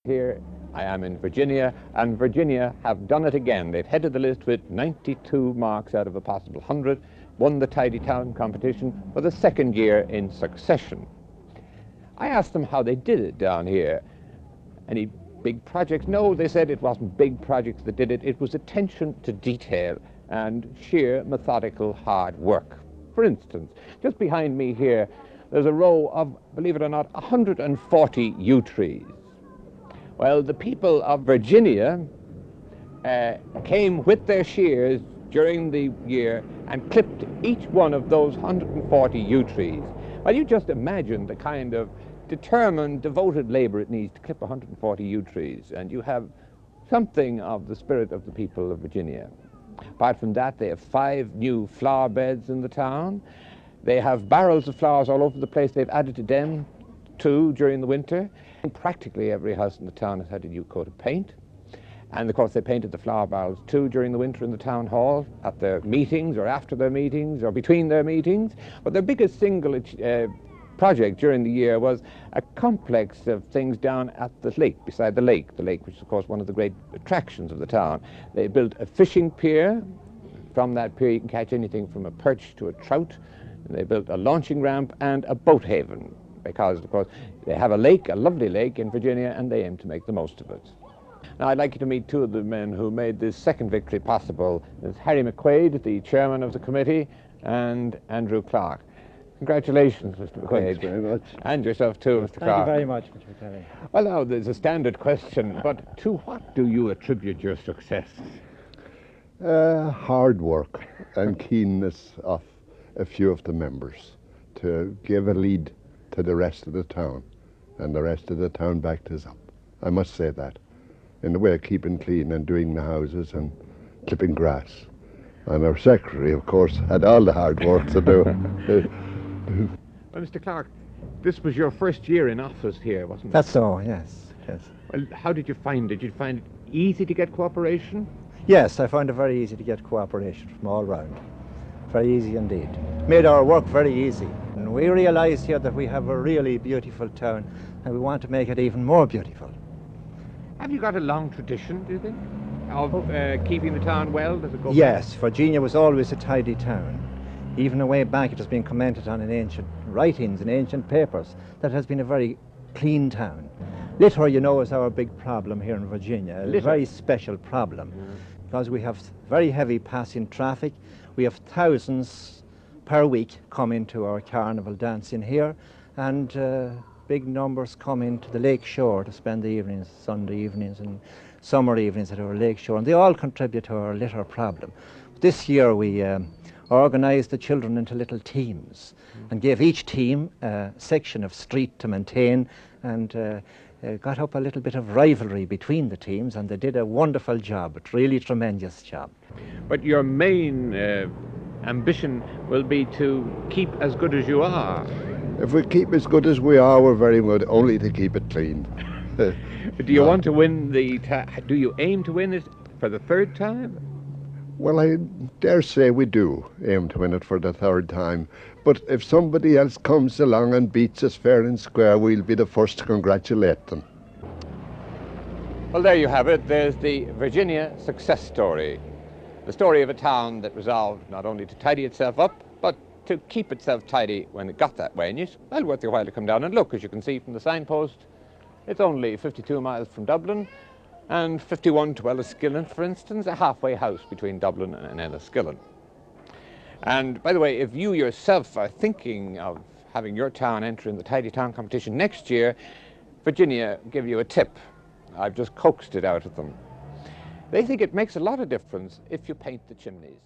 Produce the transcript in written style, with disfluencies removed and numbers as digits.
Here I am in Virginia, and Virginia have done it again. They've headed the list with 92 marks out of a possible 100, won the Tidy Town competition for the second year in succession. I asked them how they did it down here. Any big projects? No, they said it wasn't big projects that did it. It was attention to detail and sheer methodical hard work. For instance, just behind me here, there's a row of, believe it or not, 140 yew trees. Well, the people of Virginia came with their shears during the year and clipped each one of those 140 yew trees. Well, you just imagine the kind of determined, devoted labor it needs to clip 140 yew trees, and you have something of the spirit of the people of Virginia. Apart from that, they have 5 new flower beds in the town. They have barrels of flowers all over the place. They've added to them too during the winter. Practically every house in the town has had a new coat of paint. And of course they painted the flower barrels too during the winter in the town hall, at their meetings or after their meetings or between their meetings. But their biggest single project during the year was a complex of things down at the lake, beside the lake which is of course one of the great attractions of the town. They built a fishing pier. From that pier you can catch anything from a perch to a trout. And they built a launching ramp and a boat haven, because, of course, they have a lake, a lovely lake in Virginia, and they aim to make the most of it. Now, I'd like you to meet 2 of the men who made this second victory possible. There's Harry McQuaid, the chairman of the committee, and Andrew Clarke. Congratulations, Mr. McQuaid. Thanks very much. And yourself too, Mr. Clarke. Thank you very much, Mr. Kelly. Well, now, there's a standard question, but to what do you attribute your success? Hard work and keenness of a few of the members to give a lead to the rest of the town, and the rest of the town backed us up. I must say that, in the way of keeping clean and doing the houses and clipping grass. And our secretary, of course, had all the hard work to do. Well, Mr. Clarke, this was your first year in office here, wasn't it? That's so, yes. Well, how did you find it? Did you find it easy to get cooperation? Yes, I found it very easy to get cooperation from all round. Very easy indeed. Made our work very easy. And we realised here that we have a really beautiful town, and we want to make it even more beautiful. Have you got a long tradition, do you think, of keeping the town well? Does it go Yes, Virginia was always a tidy town. Even way back it has been commented on in ancient writings, in ancient papers, that it has been a very clean town. Litter, you know, is our big problem here in Virginia. A very special problem, because we have very heavy passing traffic. We have thousands per week come into our carnival dancing here, and big numbers come into the lake shore to spend the evenings, Sunday evenings and summer evenings at our lake shore, and they all contribute to our litter problem. This year we organised the children into little teams and gave each team a section of street to maintain, and got up a little bit of rivalry between the teams, and they did a wonderful job, a really tremendous job. But your main ambition will be to keep as good as you are. If we keep as good as we are, we're very good, only to keep it clean. Do you want to win do you aim to win it for the 3rd time? Well, I dare say we do aim to win it for the 3rd time. But if somebody else comes along and beats us fair and square, we'll be the first to congratulate them. Well, there you have it. There's the Virginia success story. The story of a town that resolved not only to tidy itself up, but to keep itself tidy when it got that way. And it's well worth your while to come down and look. As you can see from the signpost, it's only 52 miles from Dublin, and 51 to Enniskillen, for instance, a halfway house between Dublin and Enniskillen. And by the way, if you yourself are thinking of having your town enter in the Tidy Town competition next year, Virginia give you a tip. I've just coaxed it out of them. They think it makes a lot of difference if you paint the chimneys.